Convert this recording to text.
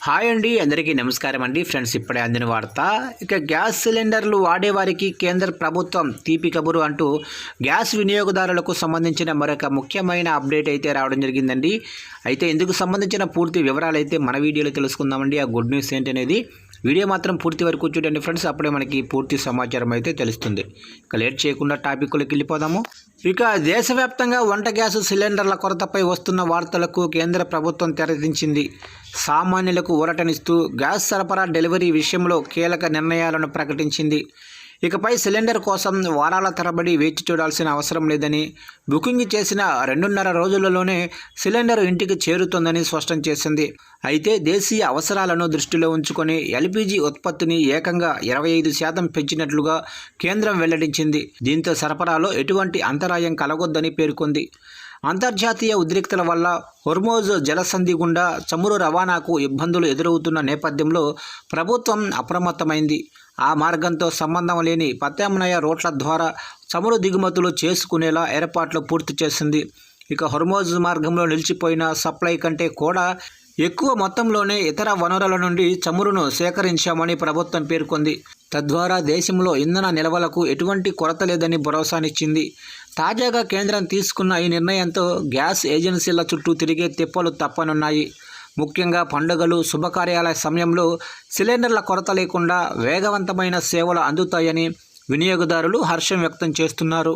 Hi అండి, అందరికీ నమస్కారం అండి. ఫ్రెండ్స్, ఇప్పుడే అందిన వార్త. ఇక గ్యాస్ సిలిండర్లు వాడేవారికి కేంద్ర ప్రభుత్వం తీపి కబురు అంటూ గ్యాస్ వినియోగదారులకు సంబంధించిన మరొక ముఖ్యమైన అప్డేట్ అయితే రావడం జరిగిందండి. అయితే ఇందుకు సంబంధించిన పూర్తి వివరాలు అయితే మన వీడియోలో తెలుసుకుందామండి. ఆ గుడ్ న్యూస్ ఏంటనేది వీడియో మాత్రం పూర్తి వరకు చూడండి ఫ్రెండ్స్, అప్పుడే మనకి పూర్తి సమాచారం అయితే తెలుస్తుంది. ఇక లేట్ చేయకుండా టాపిక్లోకి వెళ్ళిపోదాము. ఇక దేశవ్యాప్తంగా వంట గ్యాస్ సిలిండర్ల కొరతపై వస్తున్న వార్తలకు కేంద్ర ప్రభుత్వం తెరదించింది. సామాన్యులకు ఊరటనిస్తూ గ్యాస్ సరఫరా డెలివరీ విషయంలో కీలక నిర్ణయాలను ప్రకటించింది. ఇకపై సిలిండర్ కోసం వారాల తరబడి వేచి చూడాల్సిన అవసరం లేదని, బుకింగ్ చేసిన 2.5 రోజులలోనే సిలిండర్ ఇంటికి చేరుతుందని స్పష్టం చేసింది. అయితే దేశీయ అవసరాలను దృష్టిలో ఉంచుకొని ఎల్పీజీ ఉత్పత్తిని ఏకంగా 25% పెంచినట్లుగా కేంద్రం వెల్లడించింది. దీంతో సరఫరాలో ఎటువంటి అంతరాయం కలగొద్దని పేర్కొంది. అంతర్జాతీయ ఉద్రిక్తల వల్ల హోర్మోజ్ జలసంధి గుండా చమురు రవాణాకు ఇబ్బందులు ఎదురవుతున్న నేపథ్యంలో ప్రభుత్వం అప్రమత్తమైంది. ఆ మార్గంతో సంబంధం లేని ప్రత్యామ్నాయ రూట్ల ద్వారా చమురు దిగుమతులు చేసుకునేలా ఏర్పాట్లు పూర్తి చేసింది. ఇక హోర్మోజ్ మార్గంలో నిలిచిపోయిన సప్లై కంటే కూడా ఎక్కువ మొత్తంలోనే ఇతర వనరుల నుండి చమురును సేకరించామని ప్రభుత్వం పేర్కొంది. తద్వారా దేశంలో ఇంధన నిల్వలకు ఎటువంటి కొరత లేదని భరోసానిచ్చింది. తాజాగా కేంద్రం తీసుకున్న ఈ నిర్ణయంతో గ్యాస్ ఏజెన్సీల చుట్టూ తిరిగే తిప్పలు తప్పనున్నాయి. ముఖ్యంగా పండుగలు, శుభకార్యాల సమయంలో సిలిండర్ల కొరత లేకుండా వేగవంతమైన సేవలు అందుతాయని వినియోగదారులు హర్షం వ్యక్తం చేస్తున్నారు.